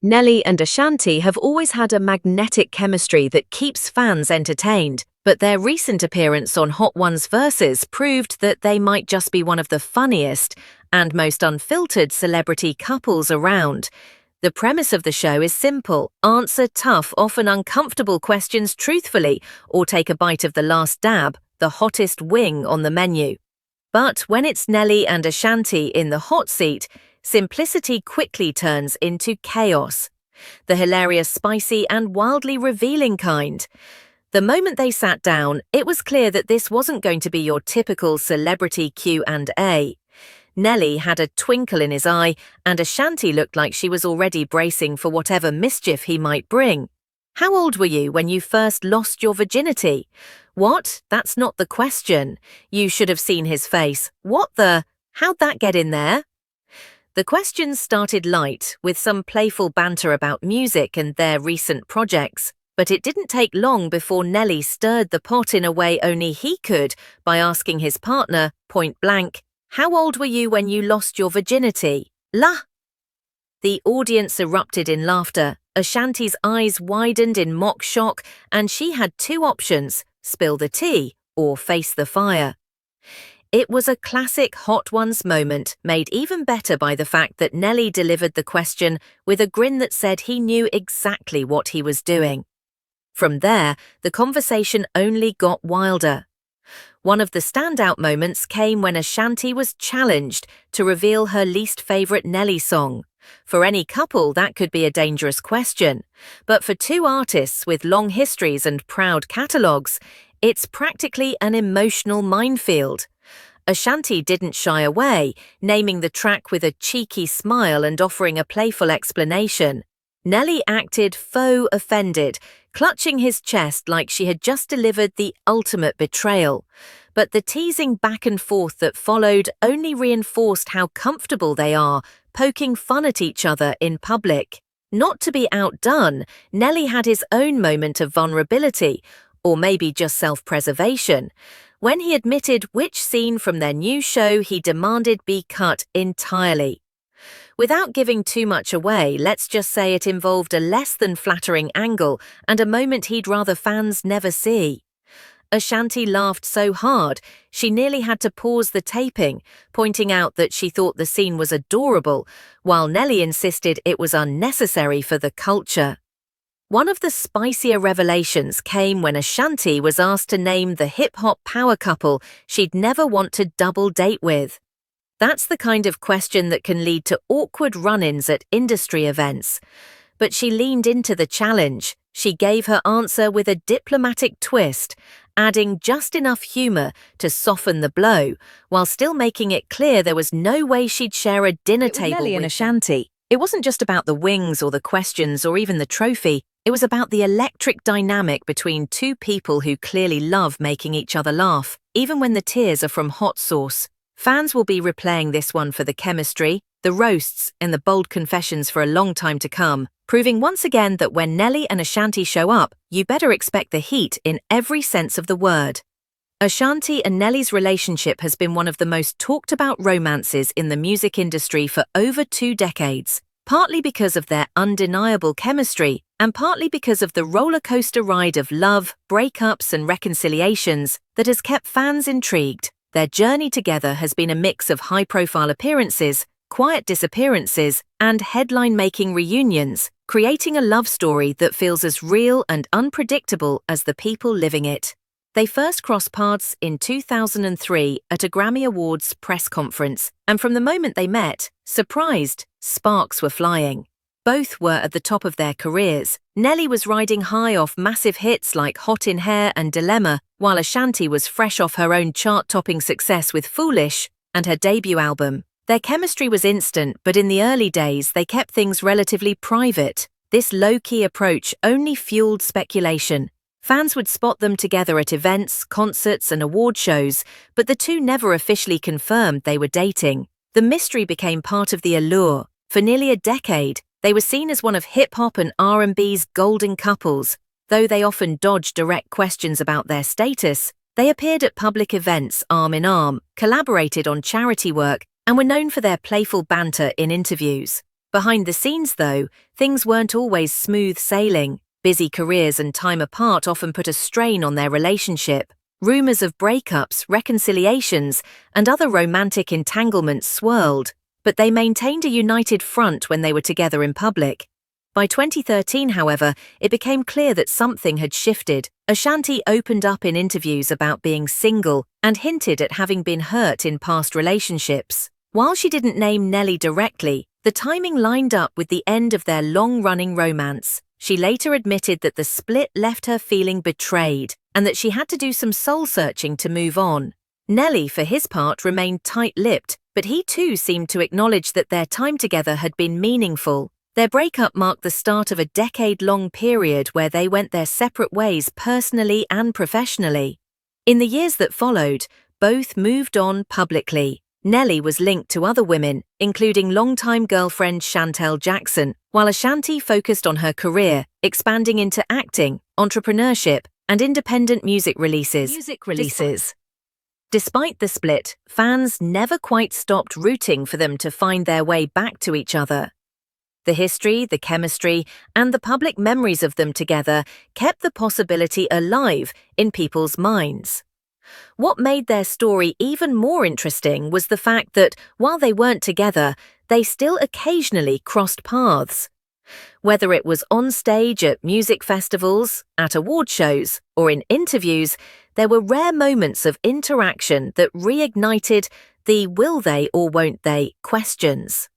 Nelly and Ashanti have always had a magnetic chemistry that keeps fans entertained, but their recent appearance on Hot Ones Versus proved that they might just be one of the funniest and most unfiltered celebrity couples around. The premise of the show is simple: answer tough, often uncomfortable questions truthfully, or take a bite of the last dab, the hottest wing on the menu. But when it's Nelly and Ashanti in the hot seat, simplicity quickly turns into chaos. The hilarious, spicy, and wildly revealing kind. The moment they sat down, it was clear that this wasn't going to be your typical celebrity Q&A. Nelly had a twinkle in his eye, and Ashanti looked like she was already bracing for whatever mischief he might bring. How old were you when you first lost your virginity? What? That's not the question. You should have seen his face. What the? How'd that get in there? The questions started light, with some playful banter about music and their recent projects, but it didn't take long before Nelly stirred the pot in a way only he could by asking his partner, point blank, "How old were you when you lost your virginity?" La! The audience erupted in laughter. Ashanti's eyes widened in mock shock, and she had two options: spill the tea or face the fire. It was a classic Hot Ones moment, made even better by the fact that Nelly delivered the question with a grin that said he knew exactly what he was doing. From there, the conversation only got wilder. One of the standout moments came when Ashanti was challenged to reveal her least favorite Nelly song. For any couple, that could be a dangerous question. But for two artists with long histories and proud catalogues, it's practically an emotional minefield. Ashanti didn't shy away, naming the track with a cheeky smile and offering a playful explanation. Nelly acted faux offended, clutching his chest like she had just delivered the ultimate betrayal. But the teasing back and forth that followed only reinforced how comfortable they are, poking fun at each other in public. Not to be outdone, Nelly had his own moment of vulnerability, or maybe just self-preservation, when he admitted which scene from their new show he demanded be cut entirely. Without giving too much away, let's just say it involved a less than flattering angle and a moment he'd rather fans never see. Ashanti laughed so hard, she nearly had to pause the taping, pointing out that she thought the scene was adorable, while Nelly insisted it was unnecessary for the culture. One of the spicier revelations came when Ashanti was asked to name the hip-hop power couple she'd never want to double date with. That's the kind of question that can lead to awkward run-ins at industry events. But she leaned into the challenge. She gave her answer with a diplomatic twist, adding just enough humor to soften the blow, while still making it clear there was no way she'd share a dinner table Nelly with and Ashanti. It wasn't just about the wings or the questions or even the trophy. It was about the electric dynamic between two people who clearly love making each other laugh, even when the tears are from hot sauce. Fans will be replaying this one for the chemistry, the roasts, and the bold confessions for a long time to come, proving once again that when Nelly and Ashanti show up, you better expect the heat in every sense of the word. Ashanti and Nelly's relationship has been one of the most talked about romances in the music industry for over 2 decades, partly because of their undeniable chemistry and partly because of the roller coaster ride of love, breakups, and reconciliations that has kept fans intrigued. Their journey together has been a mix of high-profile appearances, quiet disappearances, and headline-making reunions, creating a love story that feels as real and unpredictable as the people living it. They first crossed paths in 2003 at a Grammy Awards press conference, and from the moment they met, surprised, sparks were flying. Both were at the top of their careers. Nelly was riding high off massive hits like Hot in Hair and Dilemma, while Ashanti was fresh off her own chart-topping success with Foolish and her debut album. Their chemistry was instant, but in the early days they kept things relatively private. This low-key approach only fueled speculation. Fans would spot them together at events, concerts, and award shows, but the two never officially confirmed they were dating. The mystery became part of the allure. For nearly a decade, they were seen as one of hip-hop and R&B's golden couples. Though they often dodged direct questions about their status, they appeared at public events arm in arm, collaborated on charity work, and were known for their playful banter in interviews. Behind the scenes, though, things weren't always smooth sailing. Busy careers and time apart often put a strain on their relationship. Rumors of breakups, reconciliations, and other romantic entanglements swirled, but they maintained a united front when they were together in public. By 2013, however, it became clear that something had shifted. Ashanti opened up in interviews about being single and hinted at having been hurt in past relationships. While she didn't name Nelly directly, the timing lined up with the end of their long-running romance. She later admitted that the split left her feeling betrayed and that she had to do some soul-searching to move on. Nelly, for his part, remained tight-lipped, but he too seemed to acknowledge that their time together had been meaningful. Their breakup marked the start of a decade-long period where they went their separate ways personally and professionally. In the years that followed, both moved on publicly. Nelly was linked to other women, including longtime girlfriend Chantel Jackson, while Ashanti focused on her career, expanding into acting, entrepreneurship, and independent music releases. Despite the split, fans never quite stopped rooting for them to find their way back to each other. The history, the chemistry, and the public memories of them together kept the possibility alive in people's minds. What made their story even more interesting was the fact that, while they weren't together, they still occasionally crossed paths. Whether it was on stage at music festivals, at award shows, or in interviews, there were rare moments of interaction that reignited the will they or won't they questions.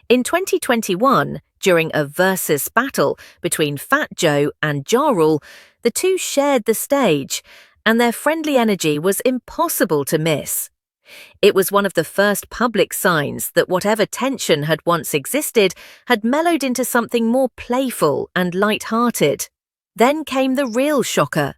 In 2021, during a versus battle between Fat Joe and Ja Rule, the two shared the stage, and their friendly energy was impossible to miss. It was one of the first public signs that whatever tension had once existed had mellowed into something more playful and light-hearted. Then came the real shocker.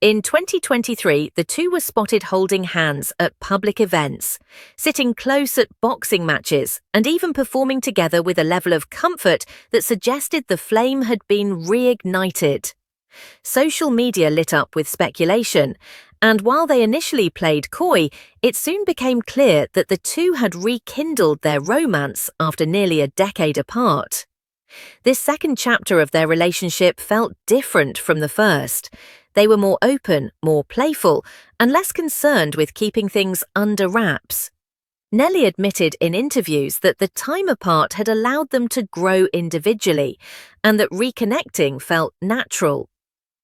In 2023, the two were spotted holding hands at public events, sitting close at boxing matches, and even performing together with a level of comfort that suggested the flame had been reignited. Social media lit up with speculation, and while they initially played coy, it soon became clear that the two had rekindled their romance after nearly a decade apart. This second chapter of their relationship felt different from the first. They were more open, more playful, and less concerned with keeping things under wraps. Nelly admitted in interviews that the time apart had allowed them to grow individually, and that reconnecting felt natural.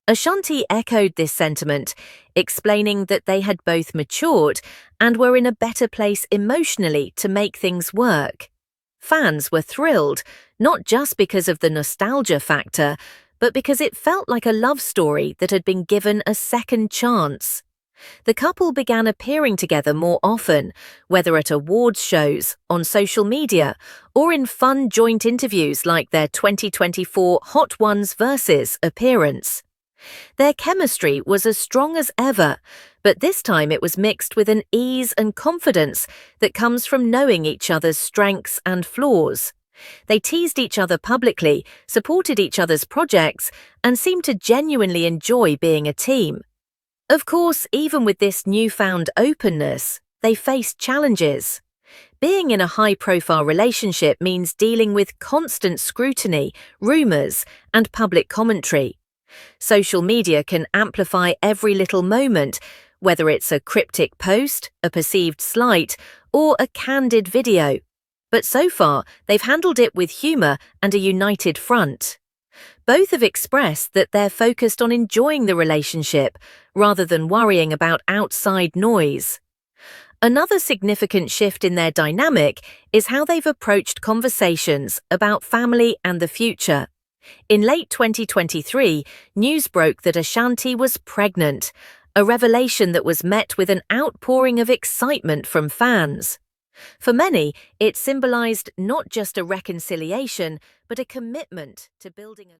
Ashanti echoed this sentiment, explaining that they had both matured and were in a better place emotionally to make things work. Fans were thrilled, not just because of the nostalgia factor, but because it felt like a love story that had been given a second chance. The couple began appearing together more often, whether at awards shows, on social media, or in fun joint interviews like their 2024 Hot Ones Versus appearance. Their chemistry was as strong as ever, but this time it was mixed with an ease and confidence that comes from knowing each other's strengths and flaws. They teased each other publicly, supported each other's projects, and seemed to genuinely enjoy being a team. Of course, even with this newfound openness, they faced challenges. Being in a high-profile relationship means dealing with constant scrutiny, rumors, and public commentary. Social media can amplify every little moment, whether it's a cryptic post, a perceived slight, or a candid video. But so far, they've handled it with humor and a united front. Both have expressed that they're focused on enjoying the relationship rather than worrying about outside noise. Another significant shift in their dynamic is how they've approached conversations about family and the future. In late 2023, news broke that Ashanti was pregnant, a revelation that was met with an outpouring of excitement from fans. For many, it symbolized not just a reconciliation, but a commitment to building a